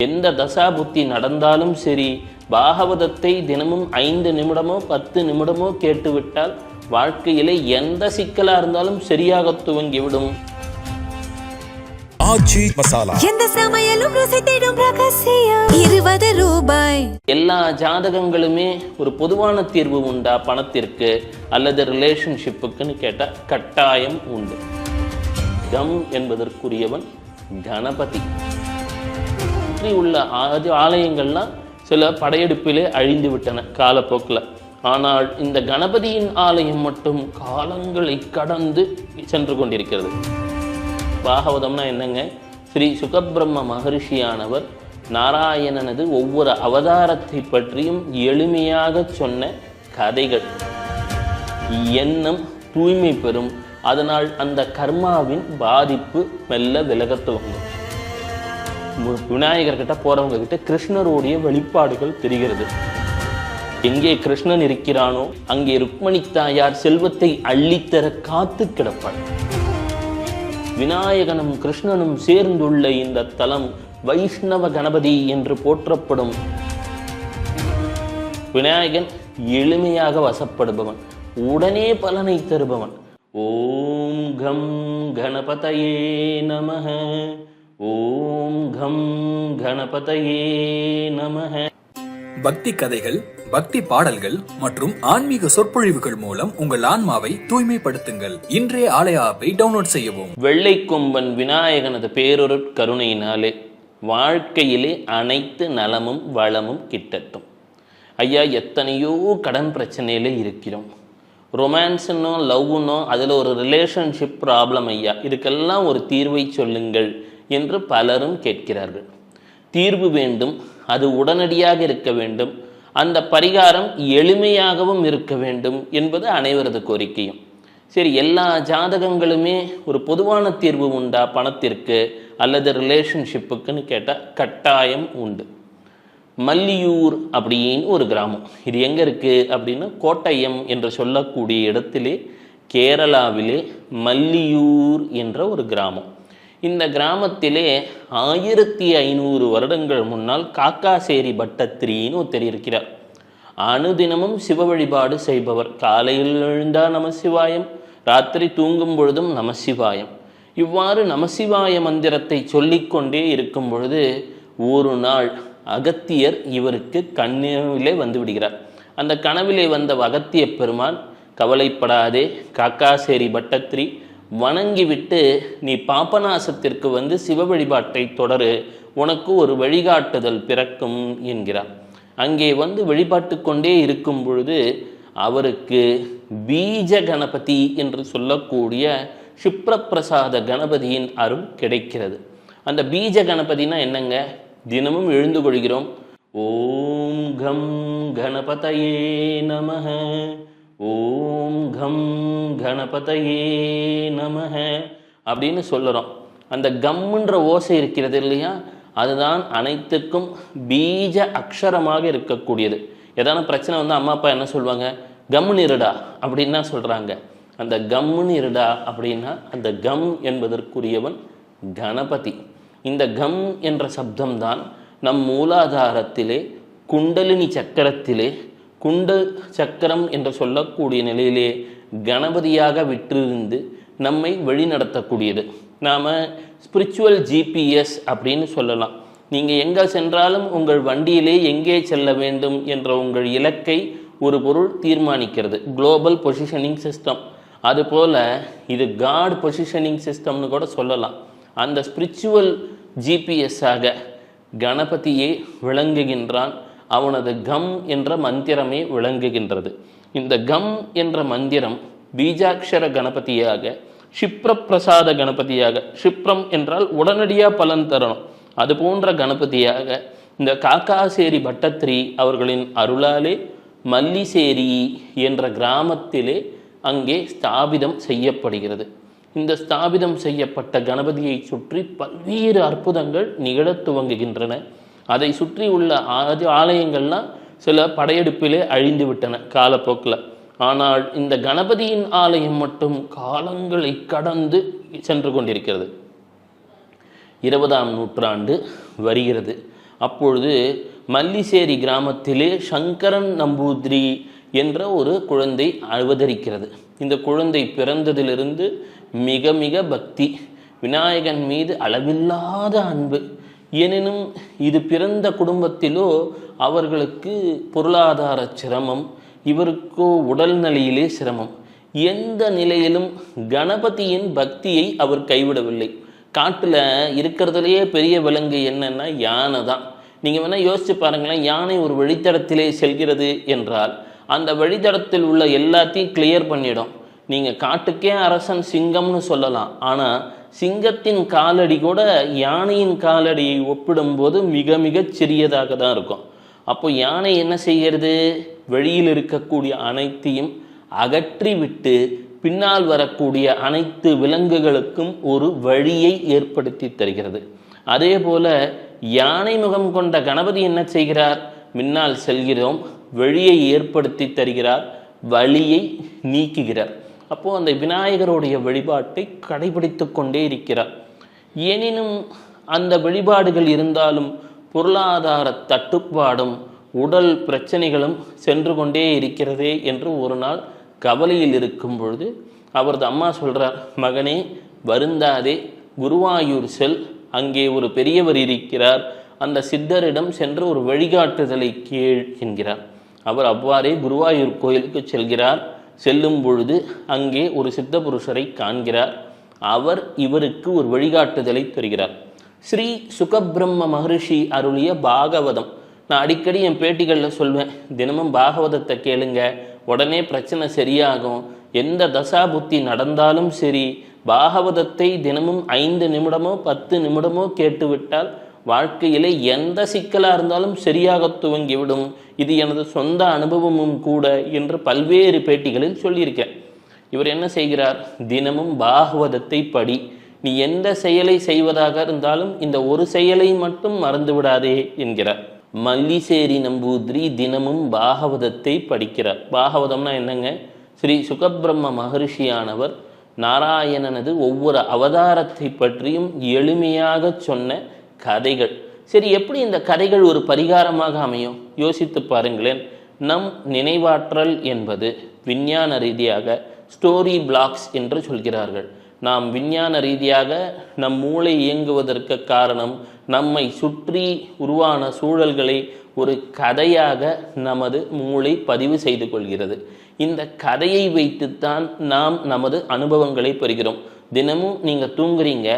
எந்த தசா புத்தி நடந்தாலும் சரி, பாகவதத்தை தினமும் 5 நிமிடமோ 10 நிமிடமோ கேட்டுவிட்டால் வாழ்க்கையிலே எந்த சிக்கலா இருந்தாலும் சரியாக துவங்கிவிடும். ஆச்சி மசாலா, எந்த சமையலும் ருசி தேடும் ரகசியம். 20 ரூபாய். எல்லா ஜாதகங்களுமே ஒரு பொதுவான தீர்வு உண்டா பணத்திற்கு அல்லது ரிலேஷன்ஷிப்புக்குன்னு கேட்டால் கட்டாயம் உண்டு. கம் என்பதற்குரியவன் கணபதி. சுற்றி உள்ள ஆலயங்கள்லாம் சில படையெடுப்பிலே அழிந்து விட்டன காலப்போக்கில். ஆனால் இந்த கணபதியின் ஆலயம் மட்டும் காலங்களை கடந்து சென்று கொண்டிருக்கிறது. பாகவதம்னா என்னங்க? ஸ்ரீ சுகபிரம்ம மகரிஷியானவர் நாராயணனது ஒவ்வொரு அவதாரத்தை பற்றியும் எளிமையாக சொன்ன கதைகள். எண்ணம் தூய்மை பெறும், அதனால் அந்த கர்மாவின் பாதிப்பு மெல்ல விலகத் துவங்கும். விநாயகர்கிட்ட போறவங்க கிட்ட கிருஷ்ணருடைய வெளிப்பாடுகள் தெரிகிறது. எங்கே கிருஷ்ணன் இருக்கிறானோ அங்கே ருக்மணி தாயார் செல்வத்தை அள்ளித்தர காத்து கிடப்பாள். விநாயகனும் கிருஷ்ணனும் சேர்ந்துள்ள இந்த தலம் வைஷ்ணவ கணபதி என்று போற்றப்படும். விநாயகன் எளிமையாக வசப்படுபவன், உடனே பலனை தருபவன். ஓம் கம் கணபதயே நமஹ, ஓம் கம் கணபதயே நமஹ. பக்தி கதைகள், பக்தி பாடல்கள் மற்றும் ஆன்மீக சொற்பொழிவுகள் மூலம் உங்கள் ஆன்மாவை தூய்மைப்படுத்துங்கள். இன்றைய ஆலய ஆப்பை டவுன்லோட் செய்யவும். வெள்ளை கொம்பன் விநாயகனது பேரொரு கருணையினாலே வாழ்க்கையிலே அனைத்து நலமும் வளமும் கிட்டட்டும். ஐயா, எத்தனையோ கடன் பிரச்சனையில இருக்கிறோம். ரொமான்ஸ்னோ லவ்னோ அதில் ஒரு ரிலேஷன்ஷிப் ப்ராப்ளம். ஐயா, இதுக்கெல்லாம் ஒரு தீர்வை சொல்லுங்கள் என்று பலரும் கேட்கிறார்கள். தீர்வு வேண்டும், அது உடனடியாக இருக்க வேண்டும், அந்த பரிகாரம் எளிமையாகவும் இருக்க வேண்டும் என்பது அனைவரது கோரிக்கையும். சரி, எல்லா ஜாதகங்களுமே ஒரு பொதுவான தீர்வு உண்டா பணத்திற்கு அல்லது ரிலேஷன்ஷிப்புக்குன்னு கேட்டால் கட்டாயம் உண்டு. மல்லியூர் அப்படின்னு ஒரு கிராமம். இது எங்கே இருக்குது அப்படின்னா கோட்டயம் என்று சொல்லக்கூடிய இடத்திலே கேரளாவிலே மல்லியூர் என்ற ஒரு கிராமம். இந்த கிராமத்திலே 1500 வருடங்கள் முன்னால் காக்காசேரி பட்டத்திரின்னு ஒருத்தர் இருக்கிறார். அனுதினமும் சிவ வழிபாடு செய்பவர். காலையில் எழுந்தா நமசிவாயம், ராத்திரி தூங்கும் பொழுதும் நமசிவாயம். இவ்வாறு நமசிவாய மந்திரத்தை சொல்லிக்கொண்டே இருக்கும் பொழுது ஒரு நாள் அகத்தியர் இவருக்கு கனவிலே வந்து விடுகிறார். அந்த கனவிலே வந்த அகத்திய பெருமான், கவலைப்படாதே காக்காசேரி பட்டத்திரி, வணங்கிவிட்டு நீ பாபநாசத்திற்கு வந்து சிவ வழிபாட்டை தொடரு, உனக்கு ஒரு வழிகாட்டுதல் பிறக்கும் என்கிறார். அங்கே வந்து வழிபாட்டு கொண்டே இருக்கும் பொழுது அவருக்கு பீஜ கணபதி என்று சொல்லக்கூடிய க்ஷிப்ரபிரசாத கணபதியின் அருள் கிடைக்கிறது. அந்த பீஜ கணபதினா என்னங்க? தினமும் எழுந்து கொள்கிறோம். ஓம் கம் கணபதயே நமஹ, ஓம் கம் கணபதயே நமஹ அப்படின்னு சொல்லுறோம். அந்த கம்முன்ற ஓசை இருக்கிறது இல்லையா, அதுதான் அனைத்துக்கும் பீஜ அக்ஷரமாக இருக்கக்கூடியது. ஏதான பிரச்சனை வந்து அம்மா அப்பா என்ன சொல்லுவாங்க? கம்முன்னு இருடா அப்படின்னு தான் சொல்கிறாங்க. அந்த கம்முன்னு இருடா அப்படின்னா அந்த கம் என்பதற்குரியவன் கணபதி. இந்த கம் என்ற சப்தம்தான் நம் மூலாதாரத்திலே குண்டலினி சக்கரத்திலே குண்ட சக்கரம் என்று சொல்லக்கூடிய நிலையிலே கணபதியாக விற்றிருந்து நம்மை வழிநடத்தக்கூடியது. நாம் ஸ்பிரிச்சுவல் ஜிபிஎஸ் அப்படின்னு சொல்லலாம். நீங்கள் எங்கே சென்றாலும் உங்கள் வண்டியிலே எங்கே செல்ல வேண்டும் என்ற உங்கள் இலக்கை ஒரு பொருள் தீர்மானிக்கிறது. Global positioning system. அதுபோல் இது காட் பொசிஷனிங் சிஸ்டம்னு கூட சொல்லலாம். அந்த ஸ்பிரிச்சுவல் ஜிபிஎஸ்ஸாக கணபதியே விளங்குகின்றான். அவனது கம் என்ற மந்திரமே விளங்குகின்றது. இந்த கம் என்ற மந்திரம் பீஜாட்சர கணபதியாக, க்ஷிப்ரபிரசாத கணபதியாக, க்ஷிப்ரம் என்றால் உடனடியாக பலன் தரணும், அது போன்ற கணபதியாக இந்த காக்காசேரி பட்டத்திரி அவர்களின் அருளாலே மல்லிசேரி என்ற கிராமத்திலே அங்கே ஸ்தாபிதம் செய்யப்படுகிறது. இந்த ஸ்தாபிதம் செய்யப்பட்ட கணபதியை சுற்றி பல்வேறு அற்புதங்கள் நிகழத் துவங்குகின்றன. அதை சுற்றி உள்ள ஆலயங்கள்லாம் சில படையெடுப்பிலே அழிந்து விட்டன காலப்போக்கில். ஆனால் இந்த கணபதியின் ஆலயம் மட்டும் காலங்களை கடந்து சென்று கொண்டிருக்கிறது. 20ஆம் நூற்றாண்டு வருகிறது. அப்பொழுது மல்லிசேரி கிராமத்திலே சங்கரன் நம்பூதிரி என்ற ஒரு குழந்தை அவதரிக்கிறது. இந்த குழந்தை பிறந்ததிலிருந்து மிக மிக பக்தி, விநாயகன் மீது அளவில்லாத அன்பு. எனினும் இது பிறந்த குடும்பத்திலோ அவர்களுக்கு பொருளாதார சிரமம், இவருக்கோ உடல்நிலையிலே சிரமம். எந்த நிலையிலும் கணபதியின் பக்தியை அவர் கைவிடவில்லை. காட்டில் இருக்கிறதுலையே பெரிய விலங்கு என்னன்னா யானை தான். நீங்கள் வேணால் யோசிச்சு பாருங்களேன், யானை ஒரு வழித்தடத்திலே செல்கிறது என்றால் அந்த வழித்தடத்தில் உள்ள எல்லாத்தையும் கிளியர் பண்ணிடும். நீங்கள் காட்டுக்கே அரசன் சிங்கம்னு சொல்லலாம், ஆனால் சிங்கத்தின் காலடி கூட யானையின் காலடியை ஒப்பிடும்போது மிக மிக சிறியதாக தான் இருக்கும். அப்போ யானை என்ன செய்கிறது? வெளியில் இருக்கக்கூடிய அனைத்தையும் அகற்றிவிட்டு பின்னால் வரக்கூடிய அனைத்து விலங்குகளுக்கும் ஒரு வழியை ஏற்படுத்தி தருகிறது. அதே போல யானை முகம் கொண்ட கணபதி என்ன செய்கிறார்? முன்னால் செல்கிறோம், வழியை ஏற்படுத்தி தருகிறார், வழியை நீக்குகிறார். அப்போது அந்த விநாயகருடைய வழிபாட்டை கடைபிடித்து கொண்டே இருக்கிறார். எனினும் அந்த வழிபாடுகள் இருந்தாலும் பொருளாதார தட்டுப்பாடும் உடல் பிரச்சனைகளும் சென்று கொண்டே இருக்கிறதே என்று ஒரு நாள் கவலையில் இருக்கும் பொழுது அவரது அம்மா சொல்கிறார், மகனே வருந்தாதே, குருவாயூர் செல், அங்கே ஒரு பெரியவர் இருக்கிறார், அந்த சித்தரிடம் சென்று ஒரு வழிகாட்டுதலை கேள் என்கிறார். அவர் அவ்வாறே குருவாயூர் கோயிலுக்கு செல்கிறார். செல்லும் பொழுது அங்கே ஒரு சித்த புருஷரை காண்கிறார். அவர் இவருக்கு ஒரு வழிகாட்டுதலை தருகிறார். ஸ்ரீ சுகபிரம்ம மகரிஷி அருளிய பாகவதம். நான் அடிக்கடி என் பேட்டிகளில் சொல்வேன், தினமும் பாகவதத்தை கேளுங்க, உடனே பிரச்சனை சரியாகும். எந்த தசா புத்தி நடந்தாலும் சரி, பாகவதத்தை தினமும் 5 நிமிடமோ 10 நிமிடமோ கேட்டுவிட்டால் வாழ்க்கையிலே எந்த சிக்கலாக இருந்தாலும் சரியாக துவங்கிவிடும். இது எனது சொந்த அனுபவமும் கூட என்று பல்வேறு பேட்டிகளில் சொல்லியிருக்கேன். இவர் என்ன செய்கிறார்? தினமும் பாகவதத்தை படி. நீ எந்த செயலை செய்வதாக இருந்தாலும் இந்த ஒரு செயலை மட்டும் மறந்து விடாதே என்கிறார். மல்லிசேரி நம்பூதிரி தினமும் பாகவதத்தை படிக்கிறார். பாகவதம்னா என்னங்க? ஸ்ரீ சுகபிரம்ம மகரிஷியானவர் நாராயணனது ஒவ்வொரு அவதாரத்தை பற்றியும் எளிமையாக சொன்ன கதைகள். சரி, எப்படி இந்த கதைகள் ஒரு பரிகாரமாக அமையும்? யோசித்து பாருங்களேன். நம் நினைவாற்றல் என்பது விஞ்ஞான ரீதியாக ஸ்டோரி பிளாக்ஸ் என்று சொல்கிறார்கள். நாம் விஞ்ஞான ரீதியாக நம் மூளை இயங்குவதற்கு காரணம் நம்மை சுற்றி உருவான சூழல்களை ஒரு கதையாக நமது மூளை பதிவு செய்து கொள்கிறது. இந்த கதையை வைத்துத்தான் நாம் நமது அனுபவங்களை பெறுகிறோம். தினமும் நீங்கள் தூங்குறீங்க,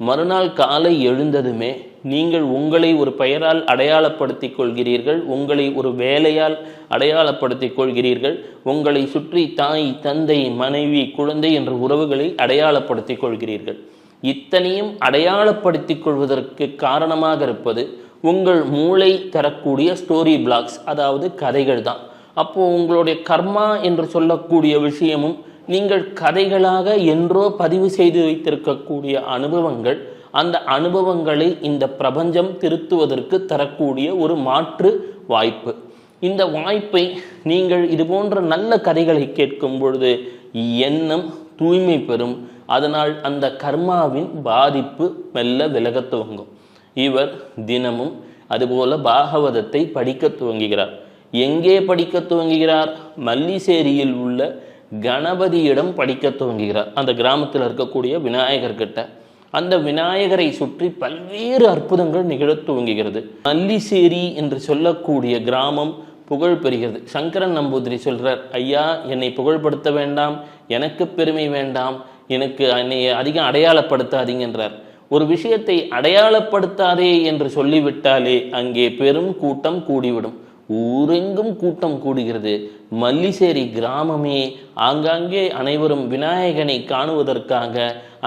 மறுநாள் காலை எழுந்ததுமே நீங்கள் உங்களை ஒரு பெயரால் அடையாளப்படுத்தி கொள்கிறீர்கள், உங்களை ஒரு வேலையால் அடையாளப்படுத்தி கொள்கிறீர்கள், உங்களை சுற்றி தாய், தந்தை, மனைவி, குழந்தை என்ற உறவுகளை அடையாளப்படுத்தி கொள்கிறீர்கள். இத்தனையும் அடையாளப்படுத்தி கொள்வதற்கு காரணமாக இருப்பது உங்கள் மூளை தரக்கூடிய ஸ்டோரி பிளாக்ஸ், அதாவது கதைகள் தான். அப்போது உங்களுடைய கர்மா என்று சொல்லக்கூடிய விஷயமும் நீங்கள் கதைகளாக என்றோ பதிவு செய்து வைத்திருக்கக்கூடிய அனுபவங்கள், அந்த அனுபவங்களை இந்த பிரபஞ்சம் திருத்துவதற்கு தரக்கூடிய ஒரு மாற்று வாய்ப்பு. இந்த வாய்ப்பை நீங்கள் இது போன்ற நல்ல கதைகளை கேட்கும் பொழுது எண்ணம் தூய்மை பெறும். அதனால் அந்த கர்மாவின் பாதிப்பு மெல்ல விலக துவங்கும். இவர் தினமும் அதுபோல பாகவதத்தை படிக்க துவங்குகிறார். எங்கே படிக்க துவங்குகிறார்? மல்லிசேரியில் உள்ள கணபதியிடம் படிக்க துவங்குகிறார். அந்த கிராமத்தில் இருக்கக்கூடிய விநாயகர்கிட்ட. அந்த விநாயகரை சுற்றி பல்வேறு அற்புதங்கள் நிகழத் துவங்குகிறது. மல்லிசேரி என்று சொல்லக்கூடிய கிராமம் புகழ் பெறுகிறது. சங்கரன் நம்பூதிரி சொல்றார், ஐயா என்னை புகழ்படுத்த வேண்டாம், எனக்கு பெருமை வேண்டாம், என்னை அதிகம் அடையாளப்படுத்தாதீங்கன்றார். ஒரு விஷயத்தை அடையாளப்படுத்தாதே என்று சொல்லிவிட்டாலே அங்கே பெரும் கூட்டம் கூடிவிடும். ஊரெங்கும் கூட்டம் கூடுகிறது. மல்லிசேரி கிராமமே ஆங்காங்கே அனைவரும் விநாயகனை காணுவதற்காக,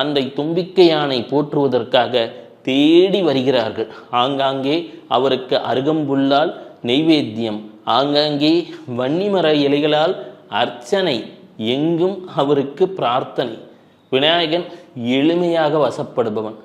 அந்த தும்பிக்கையானை போற்றுவதற்காக தேடி வருகிறார்கள். ஆங்காங்கே அவருக்கு அருகம்புல்லால் நெய்வேத்தியம், ஆங்காங்கே வன்னிமர இலைகளால் அர்ச்சனை, எங்கும் அவருக்கு பிரார்த்தனை. விநாயகன் எளிமையாக வசப்படுபவன்,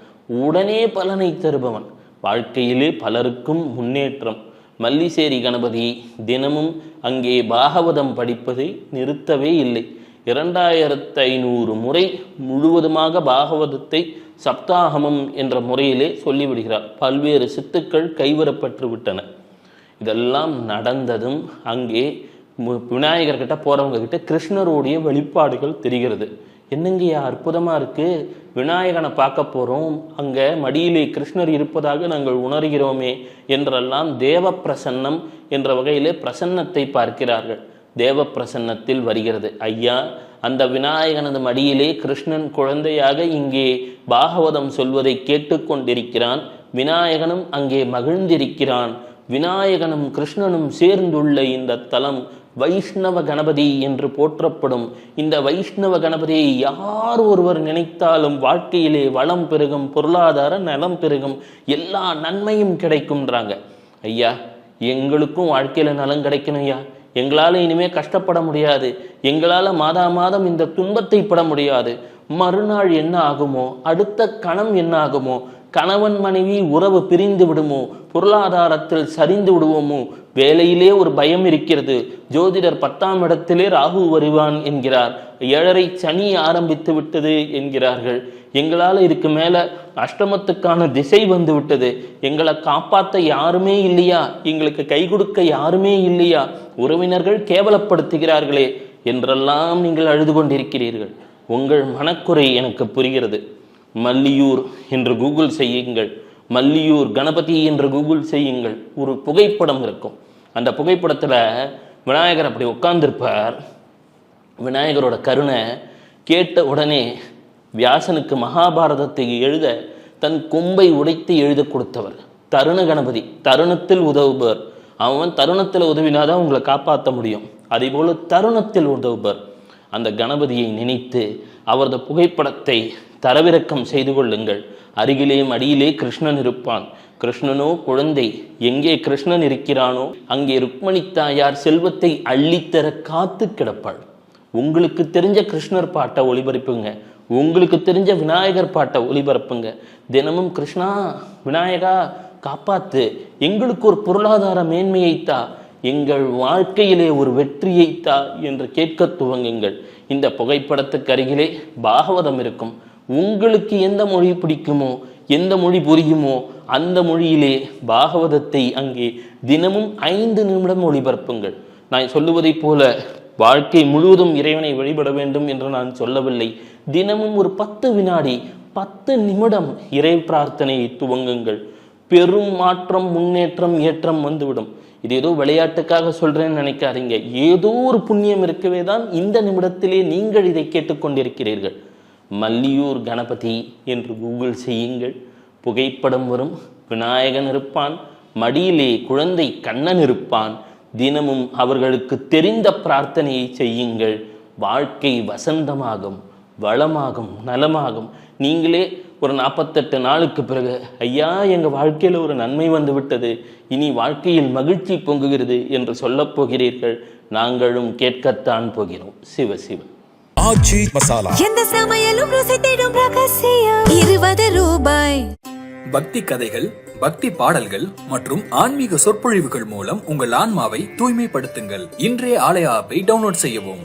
உடனே பலனை தருபவன், வாழ்க்கையிலே பலருக்கும் முன்னேற்றம். மல்லிசேரி கணபதி தினமும் அங்கே பாகவதம் படிப்பதை நிறுத்தவே இல்லை. 2500 முறை முழுவதுமாக பாகவதத்தை சப்தாகமம் என்ற முறையிலே சொல்லிவிடுகிறார். பல்வேறு சித்துக்கள் கைவரப்பட்டு விட்டன. இதெல்லாம் நடந்ததும் அங்கே விநாயகர்கிட்ட போறவங்க கிட்ட கிருஷ்ணருடைய வெளிப்பாடுகள் தெரிகிறது. என்னங்கய்யா அற்புதமா இருக்கு, விநாயகனை பார்க்க போறோம், அங்க மடியிலே கிருஷ்ணர் இருப்பதாக நாங்கள் உணர்கிறோமே என்றெல்லாம் தேவ பிரசன்னம் என்ற வகையிலே பிரசன்னத்தை பார்க்கிறார்கள். தேவ பிரசன்னத்தில் வருகிறது, ஐயா அந்த விநாயகனது மடியிலே கிருஷ்ணன் குழந்தையாக இங்கே பாகவதம் சொல்வதை கேட்டுக்கொண்டிருக்கிறான். விநாயகனும் அங்கே மகிழ்ந்திருக்கிறான். விநாயகனும் கிருஷ்ணனும் சேர்ந்துள்ள இந்த தலம் வைஷ்ணவ கணபதி என்று போற்றப்படும். இந்த வைஷ்ணவ கணபதியை யார் ஒருவர் நினைத்தாலும் வாழ்க்கையிலே வளம் பெருகும், பொருளாதார நலம் பெருகும், எல்லா நன்மையும் கிடைக்கும்ன்றாங்க. ஐயா எங்களுக்கும் வாழ்க்கையில நலம் கிடைக்கணும் ஐயா, எங்களால் இனிமே கஷ்டப்பட முடியாது, எங்களால் மாதா மாதம் இந்த துன்பத்தை பட முடியாது, மறுநாள் என்ன ஆகுமோ, அடுத்த கணம் என்ன ஆகுமோ, கணவன் மனைவி உறவு பிரிந்து விடுமோ, பொருளாதாரத்தில் சரிந்து விடுவோமோ, வேலையிலே ஒரு பயம் இருக்கிறது, ஜோதிடர் 10ஆம் இடத்திலே ராகு வருவான் என்கிறார், 7.5 சனி ஆரம்பித்து விட்டது என்கிறார்கள், எங்களால் இதுக்கு மேல அஷ்டமத்துக்கான திசை வந்து விட்டது, எங்களை காப்பாற்ற யாருமே இல்லையா, எங்களுக்கு கை கொடுக்க யாருமே இல்லையா, உறவினர்கள் கேவலப்படுத்துகிறார்களே என்றெல்லாம் நீங்கள் அழுது கொண்டிருக்கிறீர்கள். உங்கள் மனக்குறை எனக்கு புரிகிறது. மல்லியூர் என்று கூகுள் செய்யுங்கள், மல்லியூர் கணபதி என்று கூகுள் செய்யுங்கள், ஒரு புகைப்படம் இருக்கும். அந்த புகைப்படத்துல விநாயகர் அப்படி உட்கார்ந்திருப்பார். விநாயகரோட கருணை கேட்ட உடனே வியாசனுக்கு மகாபாரதத்தை எழுத தன் கொம்பை உடைத்து எழுத கொடுத்தவர் தருண கணபதி. தருணத்தில் உதவுபவர். அவன் தருணத்தில் உதவினாதான் உங்களை காப்பாற்ற முடியும். அதே போல தருணத்தில் உதவுபவர். அந்த கணபதியை நினைத்து அவரது புகைப்படத்தை தரவிறக்கம் செய்து கொள்ளுங்கள். அருகிலே மடியிலே கிருஷ்ணன் இருப்பான். கிருஷ்ணனோ குழந்தை. எங்கே கிருஷ்ணன் இருக்கிறானோ அங்கே ருக்மணி தாயார் செல்வத்தை அள்ளித்தர காத்து கிடப்பாள். உங்களுக்கு தெரிஞ்ச கிருஷ்ணர் பாட்டை ஒளிபரப்புங்க, உங்களுக்கு தெரிஞ்ச விநாயகர் பாட்டை ஒளிபரப்புங்க. தினமும் கிருஷ்ணா விநாயகா காப்பாத்து, எங்களுக்கு ஒரு பொருளாதார மேன்மையைத்தா, எங்கள் வாழ்க்கையிலே ஒரு வெற்றியைத்தா என்று கேட்க துவங்குங்கள். இந்த புகைப்படத்துக்கு அருகிலே பாகவதம் இருக்கும். உங்களுக்கு எந்த மொழி பிடிக்குமோ, எந்த மொழி புரியுமோ அந்த மொழியிலே பாகவதத்தை அங்கே தினமும் 5 நிமிடம் ஒளிபரப்புங்கள். நான் சொல்லுவதை போல வாழ்க்கை முழுவதும் இறைவனை வழிபட வேண்டும் என்று நான் சொல்லவில்லை. தினமும் ஒரு 10 வினாடி 10 நிமிடம் இறை பிரார்த்தனையை துவங்குங்கள். பெரும் மாற்றம், முன்னேற்றம், ஏற்றம் வந்துவிடும். இது ஏதோ விளையாட்டுக்காக சொல்றேன்னு நினைக்காதீங்க. ஏதோ ஒரு புண்ணியம் இருக்கவே தான் இந்த நிமிடத்திலே நீங்கள் இதை கேட்டுக்கொண்டிருக்கிறீர்கள். மல்லியூர் கணபதி என்று கூகுள் செய்யுங்கள். புகைப்படம் வரும். விநாயகன் இருப்பான், மடியிலே குழந்தை கண்ணன் இருப்பான். தினமும் அவர்களுக்கு தெரிந்த பிரார்த்தனையை செய்யுங்கள். வாழ்க்கை வசந்தமாகும், வளமாகும், நலமாகும். நீங்களே ஒரு 48 நாளுக்கு பிறகு ஐயா எங்கள் வாழ்க்கையில் ஒரு நன்மை வந்து விட்டது, இனி வாழ்க்கையில் மகிழ்ச்சி பொங்குகிறது என்று சொல்லப் போகிறீர்கள். நாங்களும் கேட்கத்தான் போகிறோம். சிவ சிவ. ஆச்சி மசாலா. எந்த சமையலும் ருசி தேடும் ரகசியம் 20 ரூபாய். பக்தி கதைகள், பக்தி பாடல்கள் மற்றும் ஆன்மீக சொற்பொழிவுகள் மூலம் உங்கள் ஆன்மாவை தூய்மைப்படுத்துங்கள். இன்றைய ஆலய ஆப்பை டவுன்லோட் செய்யவும்.